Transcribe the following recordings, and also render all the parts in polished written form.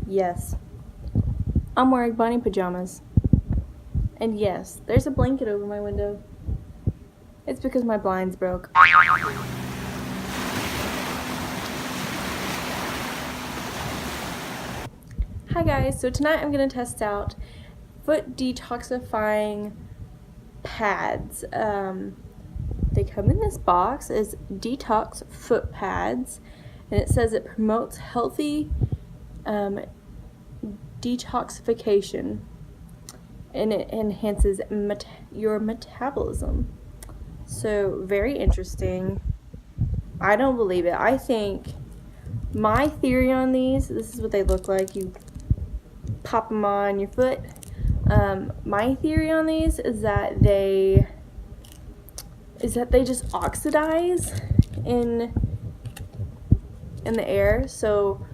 Yes, I'm wearing bunny pajamas. And yes, there's a blanket over my window. It's because my blinds broke. Hi guys, so tonight I'm going to test out foot detoxifying pads. They come in this box as detox foot pads, and it says it promotes healthy detoxification, and it enhances your metabolism. So very interesting. I don't believe it. I think my theory on these, this is what they look like. You pop them on your foot. My theory on these is that they just oxidize in the air. So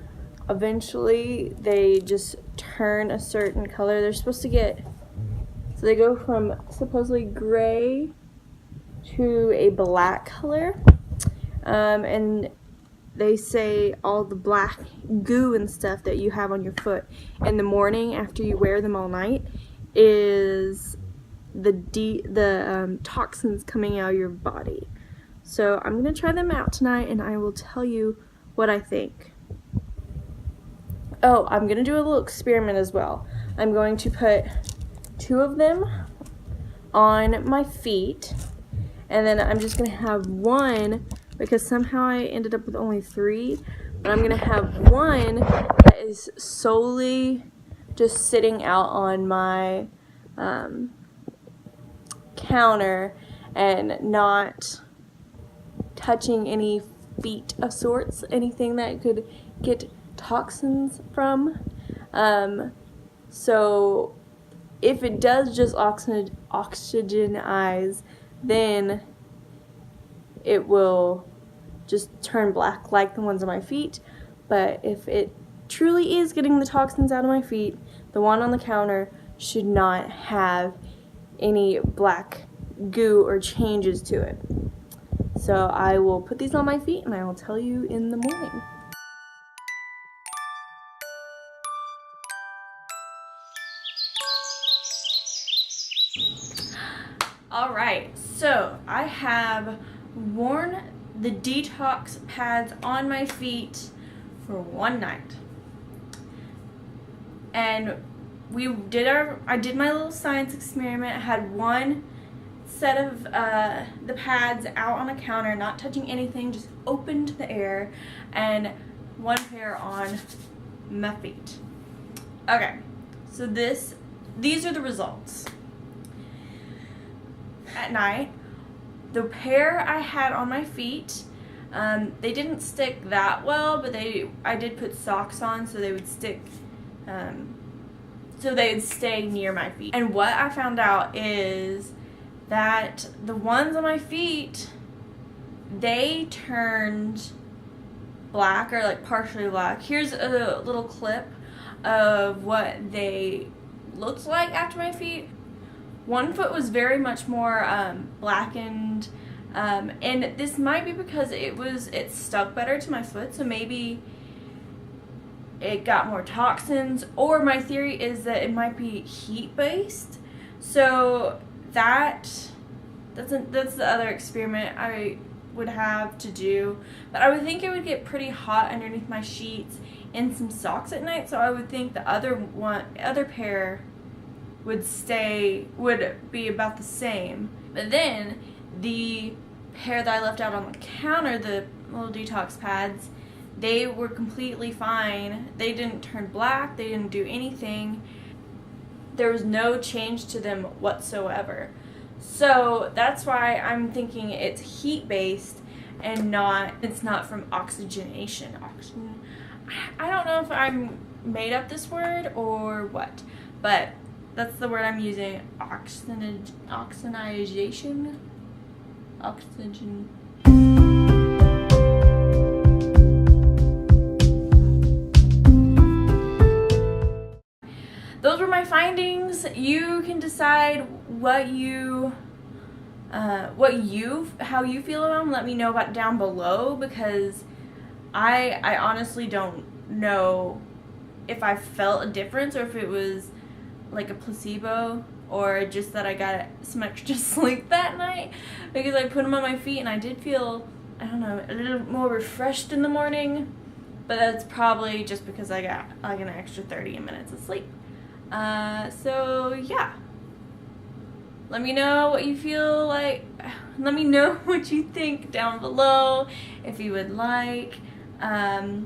eventually they just turn a certain color. They're supposed to get, so they go from supposedly gray to a black color, and they say all the black goo and stuff that you have on your foot in the morning after you wear them all night is the toxins coming out of your body. So I'm gonna try them out tonight, and I will tell you what I think. Oh, I'm gonna do a little experiment as well. I'm going to put 2 of them on my feet, and then I'm just gonna have one, because somehow I ended up with only 3, but I'm gonna have one that is solely just sitting out on my counter and not touching any feet of sorts, anything that could get toxins from. So if it does just oxygenize, then it will just turn black like the ones on my feet. But if it truly is getting the toxins out of my feet, the one on the counter should not have any black goo or changes to it. So I will put these on my feet and I will tell you in the morning. Alright, so I have worn the detox pads on my feet for one night. And I did my little science experiment. I had one set of the pads out on a counter, not touching anything, just open to the air, and one pair on my feet. Okay, so these are the results. At night, the pair I had on my feet, they didn't stick that well, but I did put socks on so they would stick, so they would stay near my feet. And what I found out is that the ones on my feet, they turned black, or like partially black. Here's a little clip of what they looked like after my feet. One foot was very much more blackened, and this might be because it stuck better to my foot, so maybe it got more toxins, or my theory is that it might be heat based. So that's the other experiment I would have to do. But I would think it would get pretty hot underneath my sheets and some socks at night, so I would think the other pair would be about the same. But then the pair that I left out on the counter, the little detox pads, they were completely fine. They didn't turn black, they didn't do anything. There was no change to them whatsoever. So that's why I'm thinking it's heat based and it's not from oxygenation. I don't know if I'm made up this word or what, but that's the word I'm using. Oxygenation. Oxygen. Those were my findings. You can decide how you feel about them. Let me know about down below, because I honestly don't know if I felt a difference or if it was like a placebo or just that I got some extra sleep that night, because I put them on my feet and I did feel, I don't know, a little more refreshed in the morning, but that's probably just because I got like an extra 30 minutes of sleep. So yeah, let me know what you feel like. Let me know what you think down below if you would like. Yeah,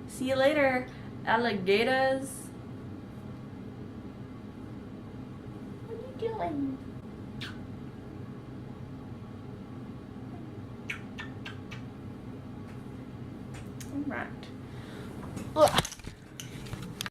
see you later, alligators. What are you doing? All right.